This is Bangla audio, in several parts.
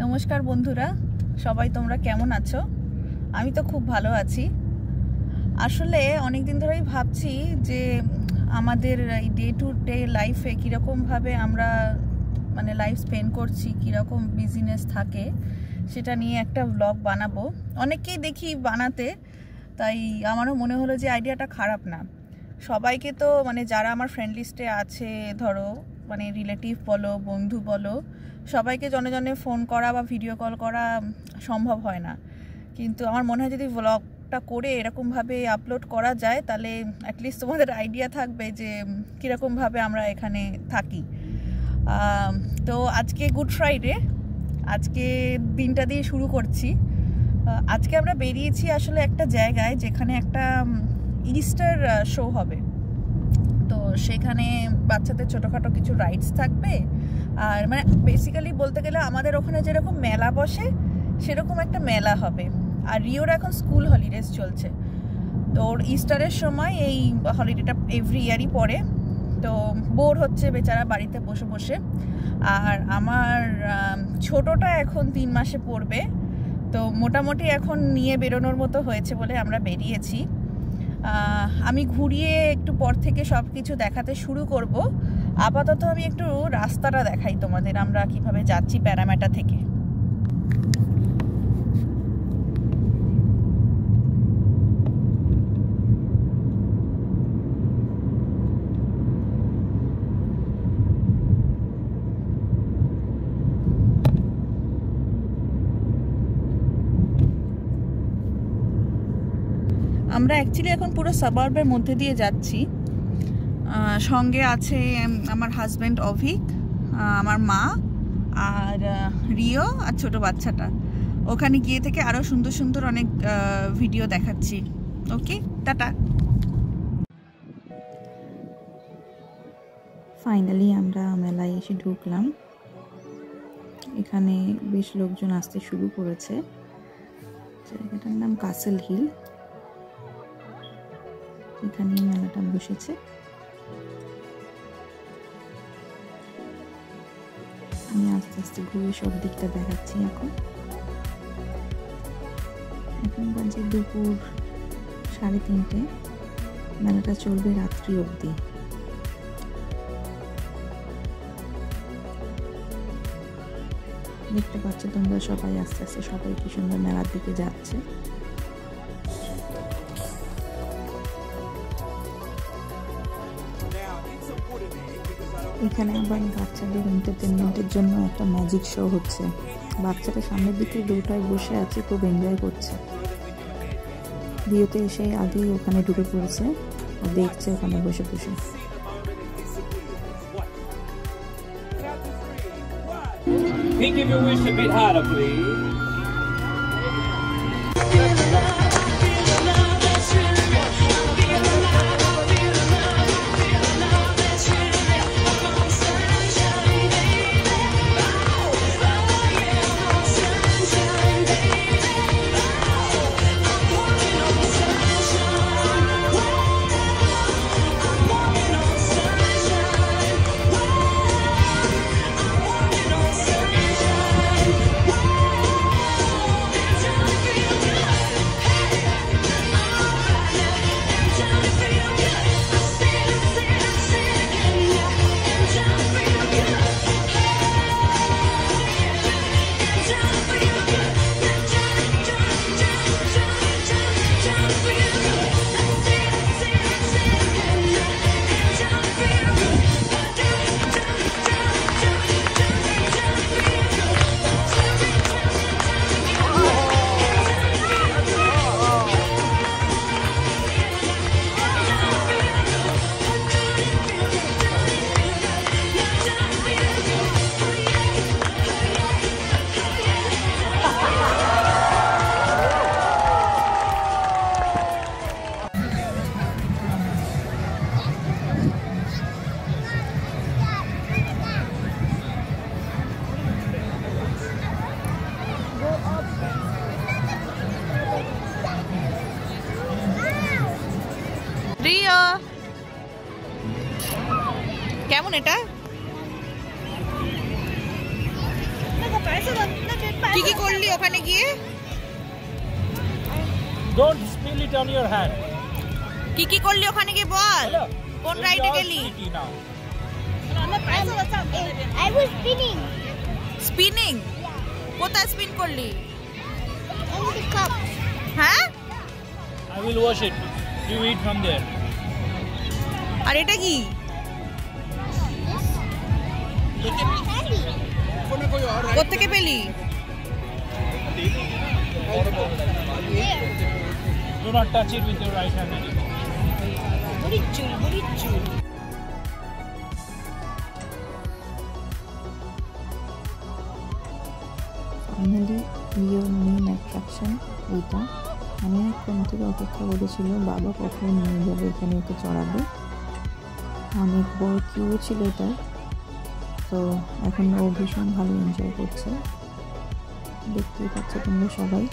নমস্কার বন্ধুরা, সবাই তোমরা কেমন আছো? আমি তো খুব ভালো আছি। আসলে অনেক দিন ধরেই ভাবছি যে আমাদের এই ডে টু ডে লাইফে কীরকমভাবে আমরা লাইফ স্পেন্ড করছি, কীরকম বিজিনেস থাকে, সেটা নিয়ে একটা ব্লগ বানাবো। অনেককেই দেখি বানাতে, তাই আমারও মনে হলো যে আইডিয়াটা খারাপ না। সবাইকে তো যারা আমার ফ্রেন্ড লিস্টে আছে, ধরো রিলেটিভ বলো, বন্ধু বলো, সবাইকে জনে জনে ফোন করা বা ভিডিও কল করা সম্ভব হয় না। কিন্তু আমার মনে হয় যদি ব্লগটা করে এরকমভাবে আপলোড করা যায়, তাহলে অ্যাটলিস্ট তোমাদের আইডিয়া থাকবে যে কীরকমভাবে আমরা এখানে থাকি। তো আজকে গুড ফ্রাইডে, আজকে দিনটা দিয়ে শুরু করছি। আজকে আমরা বেরিয়েছি আসলে একটা জায়গায় যেখানে একটা ইস্টার শো হবে। তো সেখানে বাচ্চাদের ছোটোখাটো কিছু রাইডস থাকবে, আর বেসিক্যালি বলতে গেলে আমাদের ওখানে যেরকম মেলা বসে সেরকম একটা মেলা হবে। আর রিওর এখন স্কুল হলিডেজ চলছে, তো ওর ইস্টারের সময় এই হলিডেটা এভরি ইয়ারই পড়ে। তো বোর হচ্ছে বেচারা বাড়িতে বসে বসে। আর আমার ছোটোটা এখন 3 মাসে পড়বে, তো মোটামুটি এখন নিয়ে বেরোনোর মতো হয়েছে বলে আমরা বেরিয়েছি। আমি ঘুরিয়ে একটু পর থেকে সব কিছু দেখাতে শুরু করব। আপাতত আমি একটু রাস্তাটা দেখাই তোমাদের, আমরা কিভাবে যাচ্ছি প্যারামেটা থেকে। আমরা অ্যাকচুয়ালি এখন পুরো সাবার্বের মধ্যে দিয়ে যাচ্ছি। সঙ্গে আছে আমার হাজব্যান্ড অভিক, আমার মা, আর রিও, আর ছোট বাচ্চাটা। ওখানে গিয়ে থেকে আরও সুন্দর সুন্দর অনেক ভিডিও দেখাচ্ছি। ওকে, টাটা। ফাইনালি আমরা মেলায় এসে ঢুকলাম। এখানে বেশ লোকজন আসতে শুরু করেছে। জায়গাটার নাম কাসেল হিল। এখানে মেলাটা বসেছে। আমি আস্তে আস্তে ঘুরে সব দিকটা দেখাচ্ছি। এখন বাজে দুপুর 3:30। মেলাটা চলবে রাত্রি অবধি। দেখতে পাচ্ছ তোমরা সবাই আস্তে আস্তে সবাই কি সুন্দর মেলার দিকে যাচ্ছে। এখানে আবার বাচ্চাদের এন্টারটেনমেন্টের জন্য একটা ম্যাজিক শো হচ্ছে। বাচ্চাটা সামনের দিকে দুটায় বসে আছে, খুব এনজয় করছে। বিয়েতে এসে আগেই ওখানে ঢুকে পড়েছে, ও দেখছে ওখানে বসে বসে। Think of your wish a bit harder, please. Rio, কেমন এটা? কি কি করলি ওখানে গিয়ে? Don't spill it on your hand. কি কি করলি ওখানে গিয়ে বল? কোন রাইডে গেলি? I was spinning spinning? কোথায় স্পিন করলি? in the cup. হ্যাঁ? I will wash it. You eat from there. আর এটা কি? কোত্থেকে পেলি? Do not touch it with your right hand anymore. Finally বিয়ের মেইন অ্যাট্রাকশন এইটা। অনেকক্ষণ থেকে অপেক্ষা করেছিল বাবা কখন নিয়ে যাবে এখানে ওকে চড়াবে। অনেক বড় কিউ ছিল এটা, তো এখন ও ভীষণ ভালো এনজয় করছে, দেখতেই পাচ্ছ তোমরা সবাই।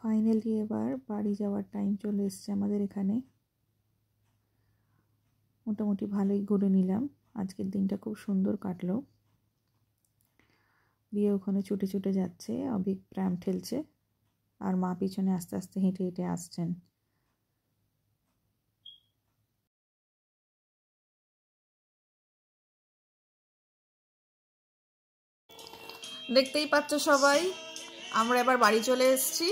ফাইনালি এবার বাড়ি যাওয়ার টাইম চলে এসছে আমাদের এখানে। মোটামুটি ভালোই ঘুরে নিলাম, আজকের দিনটা খুব সুন্দর কাটলো। বিয়ে ওখানে ছুটে ছুটে যাচ্ছে, অভিক প্র্যাম ঠেলছে আর মা পিছনে আস্তে আস্তে হেঁটে হেঁটে আসছেন। দেখতেই পাচ্ছ সবাই, আমরা এবার বাড়ি চলে এসেছি।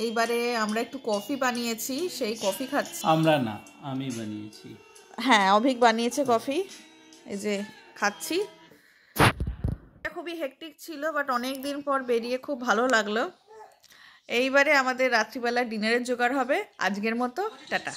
এইবারে আমরা একটু কফি বানিয়েছি, সেই কফি খাচ্ছি। আমরা না, আমি বানিয়েছি। হ্যাঁ, অভিক বানিয়েছে কফি, এই যে খাচ্ছি। খুবই হেকটিক ছিল, বাট অনেক দিন পর বেরিয়ে খুব ভালো লাগলো। এইবারে আমাদের রাত্রিবেলা ডিনারের জোগাড় হবে। আজকের মতো টাটা।